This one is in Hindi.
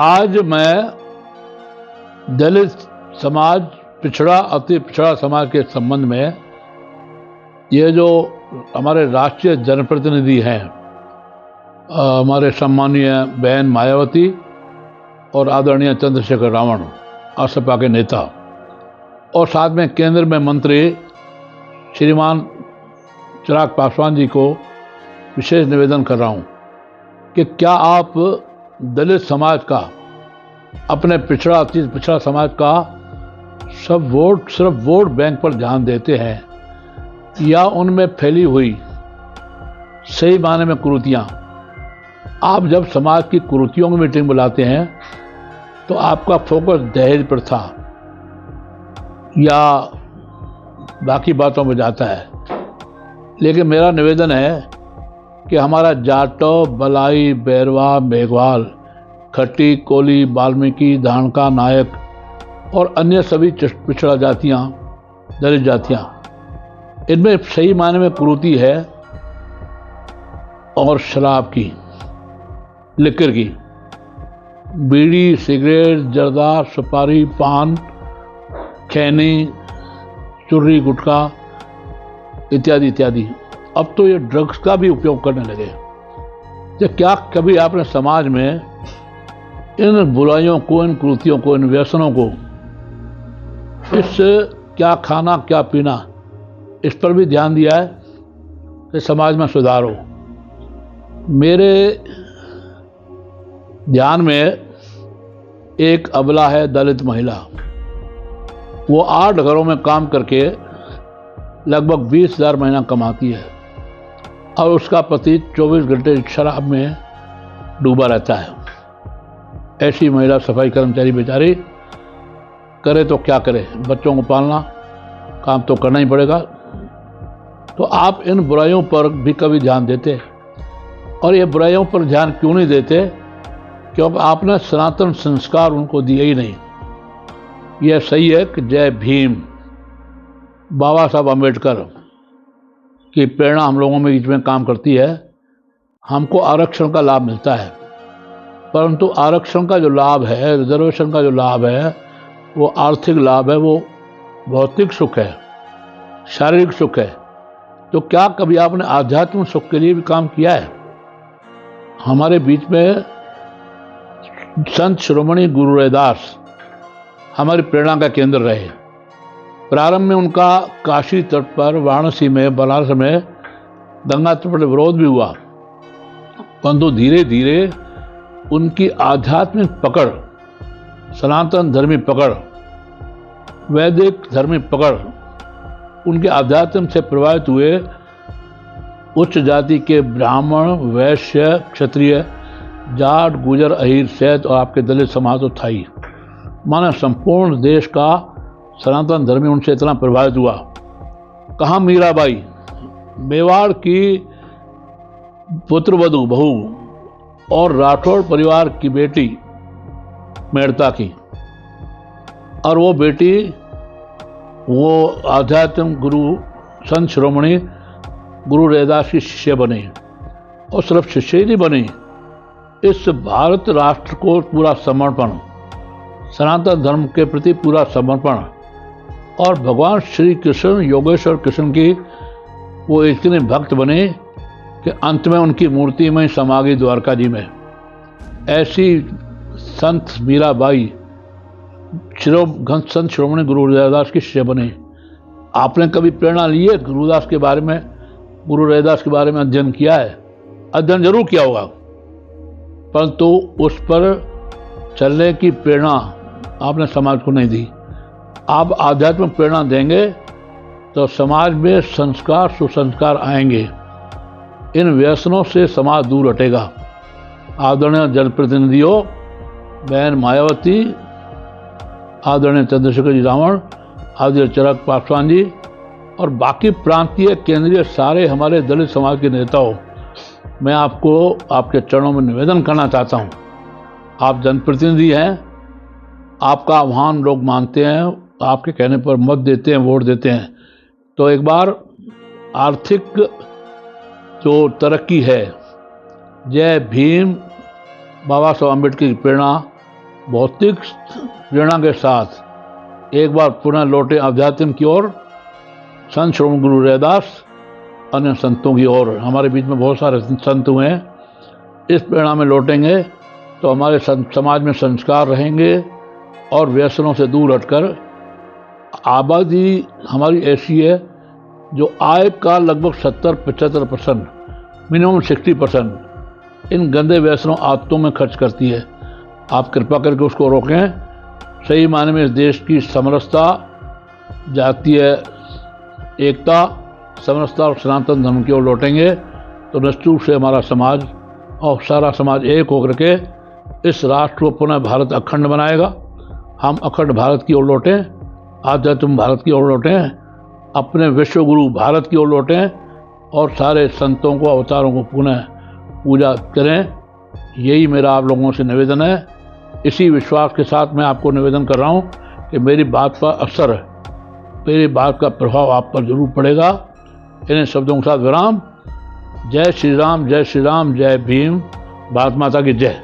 आज मैं दलित समाज, पिछड़ा, अति पिछड़ा समाज के संबंध में ये जो हमारे राष्ट्रीय जनप्रतिनिधि हैं, हमारे सम्मानीय बहन मायावती और आदरणीय चंद्रशेखर रावण, असपा के नेता, और साथ में केंद्र में मंत्री श्रीमान चिराग पासवान जी को विशेष निवेदन कर रहा हूं कि क्या आप दलित समाज का, अपने पिछड़ा अति पिछड़ा समाज का सिर्फ वोट बैंक पर ध्यान देते हैं, या उनमें फैली हुई सही मायने में कुरीतियां। आप जब समाज की कुरीतियों की मीटिंग बुलाते हैं तो आपका फोकस दहेज प्रथा या बाकी बातों में जाता है, लेकिन मेरा निवेदन है कि हमारा जाटव, बलाई, बैरवा, मेघवाल, खट्टी, कोली, वाल्मीकि, धानका, नायक और अन्य सभी पिछड़ा जातियां, दलित जातियां, इनमें सही मायने में कुरीति है। और शराब की, लिकर की, बीड़ी, सिगरेट, जर्दा, सुपारी, पान, खैनी, चुर्री, गुटखा इत्यादि इत्यादि। अब तो ये ड्रग्स का भी उपयोग करने लगे। तो क्या कभी आपने समाज में इन बुराइयों को, इन कुरीतियों को, इन व्यसनों को, इस क्या खाना क्या पीना, इस पर भी ध्यान दिया है कि समाज में सुधार हो? मेरे ध्यान में एक अबला है, दलित महिला। वो 8 घरों में काम करके लगभग 20,000 महीना कमाती है और उसका पति 24 घंटे शराब में डूबा रहता है। ऐसी महिला सफाई कर्मचारी बेचारी करे तो क्या करे, बच्चों को पालना, काम तो करना ही पड़ेगा। तो आप इन बुराइयों पर भी कभी ध्यान देते? और ये बुराइयों पर ध्यान क्यों नहीं देते? क्योंकि आपने सनातन संस्कार उनको दिए ही नहीं। यह सही है कि जय भीम, बाबा साहब अम्बेडकर की प्रेरणा हम लोगों में बीच में काम करती है। हमको आरक्षण का लाभ मिलता है, परंतु आरक्षण का जो लाभ है, रिजर्वेशन का जो लाभ है, वो आर्थिक लाभ है, वो भौतिक सुख है, शारीरिक सुख है। तो क्या कभी आपने आध्यात्मिक सुख के लिए भी काम किया है? हमारे बीच में संत शिरोमणि गुरु रैदास हमारी प्रेरणा का केंद्र रहे। प्रारंभ में उनका काशी तट पर, वाराणसी में, बनारस में दंगा पर विरोध भी हुआ, परंतु धीरे धीरे उनकी आध्यात्मिक पकड़, सनातन धर्मी पकड़, वैदिक धर्मी पकड़, उनके आध्यात्म से प्रभावित हुए उच्च जाति के ब्राह्मण, वैश्य, क्षत्रिय, जाट, गुजर, अहीर, सैत और आपके दलित समाज तो था ही। माने संपूर्ण देश का सनातन धर्मी उनसे इतना प्रभावित हुआ। कहाँ मीराबाई, मेवाड़ की पुत्रवधू बहू और राठौड़ परिवार की बेटी मेड़ता की, और वो बेटी वो आध्यात्म गुरु संत शिरोमणि गुरु रैदास की शिष्य बनी। और सिर्फ शिष्य ही नहीं बनी, इस भारत राष्ट्र को पूरा समर्पण, सनातन धर्म के प्रति पूरा समर्पण, और भगवान श्री कृष्ण, योगेश्वर कृष्ण की वो इतने भक्त बने कि अंत में उनकी मूर्ति में समा गई द्वारका जी में। ऐसी संत मीराबाई संत शिरोमणि गुरु रैदास की शिष्य बने। आपने कभी प्रेरणा ली है गुरुदास के बारे में, गुरु रैदास के बारे में अध्ययन किया है? अध्ययन जरूर किया होगा, परंतु उस पर चलने की प्रेरणा आपने समाज को नहीं दी। आप आध्यात्मिक प्रेरणा देंगे तो समाज में संस्कार, सुसंस्कार आएंगे। इन व्यसनों से समाज दूर हटेगा। आदरणीय जनप्रतिनिधियों, बहन मायावती, आदरणीय चंद्रशेखर जी रावण, आदरणीय चिराग पासवान जी और बाकी प्रांतीय, केंद्रीय सारे हमारे दलित समाज के नेताओं, मैं आपको आपके चरणों में निवेदन करना चाहता हूँ। आप जनप्रतिनिधि हैं, आपका आह्वान लोग मानते हैं, आपके कहने पर मत देते हैं, वोट देते हैं। तो एक बार आर्थिक जो तरक्की है, जय भीम, बाबा साहब अम्बेडकर की प्रेरणा भौतिक प्रेरणा के साथ एक बार पुनः लौटे अध्यात्म की ओर, संत श्रोमणी गुरु रैदास अन्य संतों की ओर। हमारे बीच में बहुत सारे संत हुए हैं। इस प्रेरणा में लौटेंगे तो हमारे समाज में संस्कार रहेंगे और व्यसनों से दूर हटकर, आबादी हमारी ऐसी है जो आय का लगभग 70-75% मिनिमम 60% इन गंदे व्यसनों आदतों में खर्च करती है। आप कृपा करके उसको रोकें। सही मायने में इस देश की समरसता, जातीय एकता, समरसता और सनातन धर्म की ओर लौटेंगे तो निश्चित रूप से हमारा समाज और सारा समाज एक होकर के इस राष्ट्र को पुनः भारत अखंड बनाएगा। हम अखंड भारत की ओर लौटें, आध्यात्म भारत की ओर लौटें, अपने विश्व गुरु भारत की ओर लौटें और सारे संतों को, अवतारों को पुनः पूजा करें। यही मेरा आप लोगों से निवेदन है। इसी विश्वास के साथ मैं आपको निवेदन कर रहा हूँ कि मेरी बात का असर, मेरी बात का प्रभाव आप पर जरूर पड़ेगा। इन शब्दों के साथ विराम। जय श्री राम, जय श्री राम, जय भीम, भारत माता की जय।